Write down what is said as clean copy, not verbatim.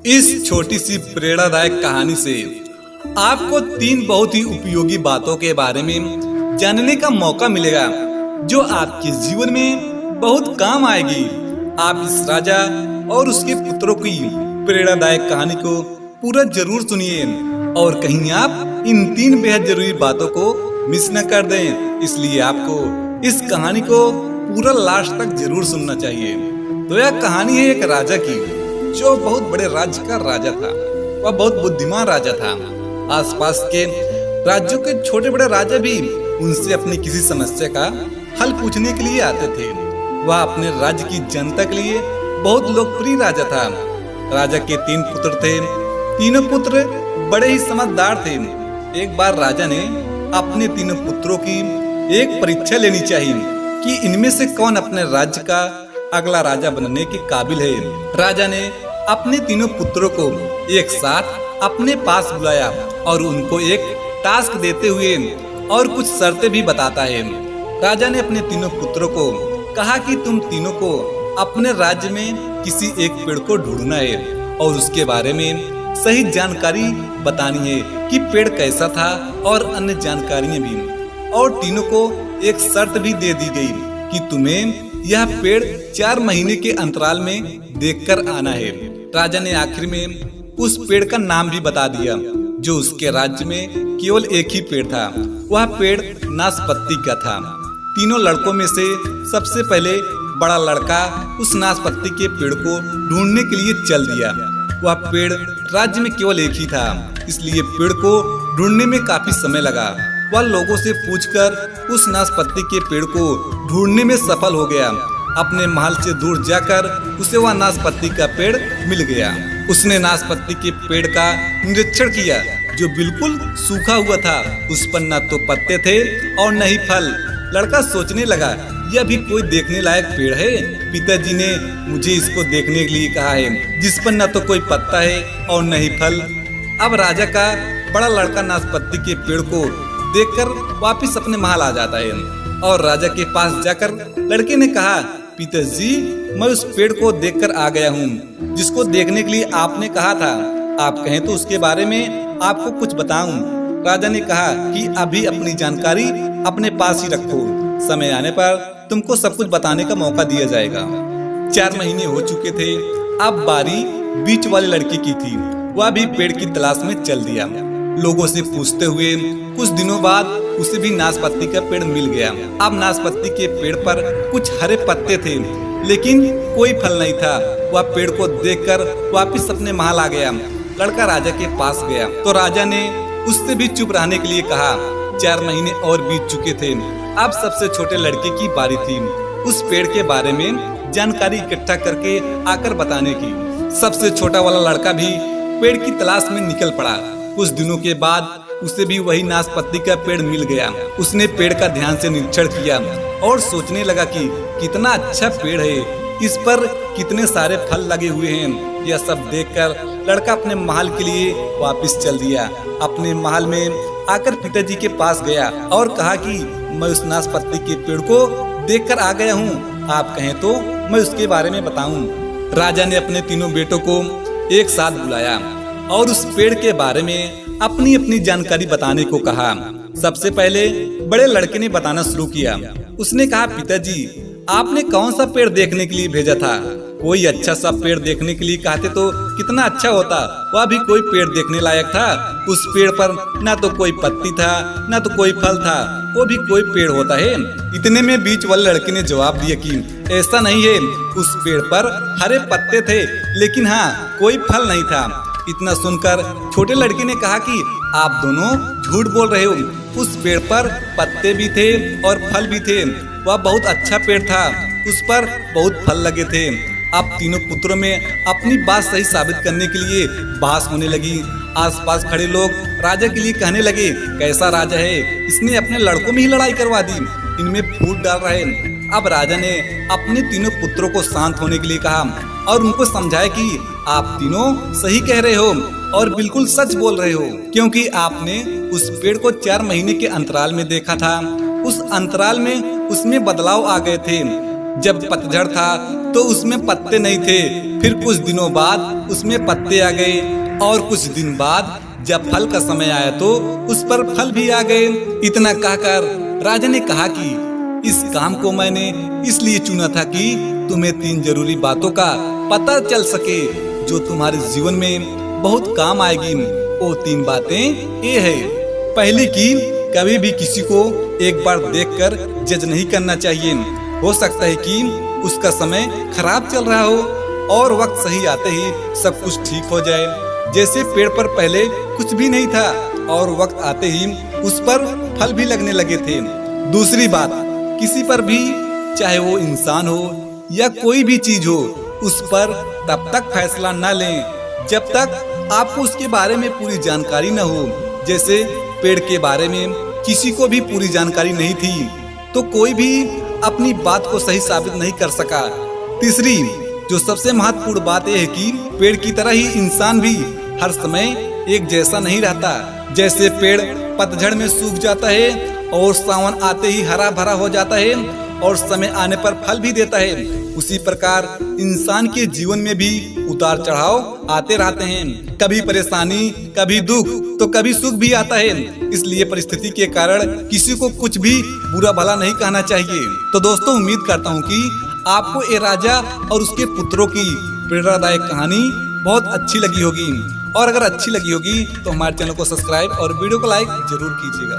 इस छोटी सी प्रेरणादायक कहानी से आपको 3 बहुत ही उपयोगी बातों के बारे में जानने का मौका मिलेगा जो आपके जीवन में बहुत काम आएगी। आप इस राजा और उसके पुत्रों की प्रेरणादायक कहानी को पूरा जरूर सुनिए और कहीं आप इन 3 बेहद जरूरी बातों को मिस न कर दें। इसलिए आपको इस कहानी को पूरा लास्ट तक जरूर सुनना चाहिए। तो यह कहानी है एक राजा की जो बहुत बड़े राज्य का राजा था। वह बहुत बुद्धिमान राजा था। आसपास के राज्यों के छोटे बड़े राजा भी उनसे अपनी किसी समस्या का हल पूछने के लिए आते थे। वह अपने राज्य की जनता के लिए बहुत लोकप्रिय राजा था। राजा के 3 पुत्र थे। तीनों पुत्र बड़े ही समझदार थे। एक बार राजा ने अपने तीनों पुत्रों की एक परीक्षा लेनी चाहिए कि इनमें से कौन अपने राज्य का अगला राजा बनने के काबिल है। राजा ने अपने तीनों पुत्रों को एक साथ अपने पास बुलाया और उनको एक टास्क देते हुए और कुछ शर्तें भी बताता है। राजा ने अपने तीनों पुत्रों को कहा कि तुम तीनों को अपने राज्य में किसी एक पेड़ को ढूंढना है और उसके बारे में सही जानकारी बतानी है कि पेड़ कैसा था और अन्य जानकारियां भी। और तीनों को एक शर्त भी दे दी गई कि तुम्हें यह पेड़ 4 महीने के अंतराल में देखकर आना है। राजा ने आखिर में उस पेड़ का नाम भी बता दिया जो उसके राज्य में केवल एक ही पेड़ था। वह पेड़ नाशपत्ती का था। तीनों लड़कों में से सबसे पहले बड़ा लड़का उस नाशपत्ती के पेड़ को ढूंढने के लिए चल दिया। वह पेड़ राज्य में केवल एक ही था, इसलिए पेड़ को ढूंढने में काफी समय लगा। वह लोगों से पूछकर उस नाशपत्ती के पेड़ को ढूंढने में सफल हो गया। अपने महल से दूर जाकर उसे वह नाशपत्ती का पेड़ मिल गया। उसने नाशपत्ती के पेड़ का निरीक्षण किया जो बिल्कुल सूखा हुआ था। उस पर न तो पत्ते थे और न ही फल। लड़का सोचने लगा, यह भी कोई देखने लायक पेड़ है। पिताजी ने मुझे इसको देखने के लिए कहा है जिस पर न तो कोई पत्ता है और न ही फल। अब राजा का बड़ा लड़का नाशपत्ती के पेड़ को देखकर वापिस अपने महल आ जाता है और राजा के पास जाकर लड़के ने कहा, पिताजी मैं उस पेड़ को देखकर आ गया हूँ जिसको देखने के लिए आपने कहा था। आप कहें तो उसके बारे में आपको कुछ बताऊं। राजा ने कहा कि अभी अपनी जानकारी अपने पास ही रखो, समय आने पर तुमको सब कुछ बताने का मौका दिया जाएगा। 4 महीने हो चुके थे। अब बारी बीच वाले लड़के की थी। वह भी पेड़ की तलाश में चल दिया। लोगों से पूछते हुए कुछ दिनों बाद उसे भी नाशपत्ती का पेड़ मिल गया। अब नाशपत्ती के पेड़ पर कुछ हरे पत्ते थे लेकिन कोई फल नहीं था। वह पेड़ को देखकर वापस अपने महल आ गया। लड़का राजा के पास गया तो राजा ने उससे भी चुप रहने के लिए कहा। 4 महीने और बीत चुके थे। अब सबसे छोटे लड़के की बारी थी उस पेड़ के बारे में जानकारी इकट्ठा करके आकर बताने की। सबसे छोटा वाला लड़का भी पेड़ की तलाश में निकल पड़ा। कुछ दिनों के बाद उसे भी वही नाशपत्ती का पेड़ मिल गया। उसने पेड़ का ध्यान से निरीक्षण किया और सोचने लगा कि कितना अच्छा पेड़ है, इस पर कितने सारे फल लगे हुए हैं। यह सब देखकर लड़का अपने महल के लिए वापस चल दिया। अपने महल में आकर पिताजी के पास गया और कहा कि मैं उस नाशपत्ती के पेड़ को देखकर आ गया हूँ, आप कहें तो मैं उसके बारे में बताऊं। राजा ने अपने तीनों बेटों को एक साथ बुलाया और उस पेड़ के बारे में अपनी अपनी जानकारी बताने को कहा। सबसे पहले बड़े लड़के ने बताना शुरू किया। उसने कहा, पिताजी आपने कौन सा पेड़ देखने के लिए भेजा था? कोई अच्छा सा पेड़ देखने के लिए कहते तो कितना अच्छा होता। वह भी कोई पेड़ देखने लायक था। उस पेड़ पर न तो कोई पत्ती था न तो कोई फल था, वो भी कोई पेड़ होता है। इतने में बीच वाले लड़के ने जवाब दिया कि ऐसा नहीं है, उस पेड़ पर हरे पत्ते थे लेकिन हाँ कोई फल नहीं था। इतना सुनकर छोटे लड़के ने कहा कि आप दोनों झूठ बोल रहे हो। उस पेड़ पर पत्ते भी थे और फल भी थे। वह बहुत अच्छा पेड़ था, उस पर बहुत फल लगे थे। अब तीनों पुत्रों में अपनी बात सही साबित करने के लिए बहस होने लगी। आसपास खड़े लोग राजा के लिए कहने लगे, कैसा राजा है, इसने अपने लड़कों में ही लड़ाई करवा दी, इनमें फूट डाल रहा है। अब राजा ने अपने तीनों पुत्रों को शांत होने के लिए कहा और उनको समझाया कि आप तीनों सही कह रहे हो और बिल्कुल सच बोल रहे हो, क्योंकि आपने उस पेड़ को 4 महीने के अंतराल में देखा था। उस अंतराल में उसमें बदलाव आ गए थे। जब पतझड़ था तो उसमें पत्ते नहीं थे, फिर कुछ दिनों बाद उसमें पत्ते आ गए और कुछ दिन बाद जब फल का समय आया तो उस पर फल भी आ गए। इतना कहकर राजा ने कहा कि इस काम को मैंने इसलिए चुना था कि तुम्हें 3 जरूरी बातों का पता चल सके जो तुम्हारे जीवन में बहुत काम आएगी। वो 3 बातें ये है। पहली कि कभी भी किसी को एक बार देखकर जज नहीं करना चाहिए। हो सकता है कि उसका समय खराब चल रहा हो और वक्त सही आते ही सब कुछ ठीक हो जाए। जैसे पेड़ पर पहले कुछ भी नहीं था और वक्त आते ही उस पर फल भी लगने लगे थे। दूसरी बात, किसी पर भी चाहे वो इंसान हो या कोई भी चीज हो, उस पर तब तक फैसला न लें जब तक आपको उसके बारे में पूरी जानकारी न हो। जैसे पेड़ के बारे में किसी को भी पूरी जानकारी नहीं थी तो कोई भी अपनी बात को सही साबित नहीं कर सका। तीसरी जो सबसे महत्वपूर्ण बात यह है कि पेड़ की तरह ही इंसान भी हर समय एक जैसा नहीं रहता। जैसे पेड़ पतझड़ में सूख जाता है और सावन आते ही हरा भरा हो जाता है और समय आने पर फल भी देता है, उसी प्रकार इंसान के जीवन में भी उतार चढ़ाव आते रहते हैं। कभी परेशानी, कभी दुख तो कभी सुख भी आता है। इसलिए परिस्थिति के कारण किसी को कुछ भी बुरा भला नहीं कहना चाहिए। तो दोस्तों, उम्मीद करता हूँ कि आपको ये राजा और उसके पुत्रों की प्रेरणादायक कहानी बहुत अच्छी लगी होगी। और अगर अच्छी लगी होगी तो हमारे चैनल को सब्सक्राइब और वीडियो को लाइक जरूर कीजिएगा।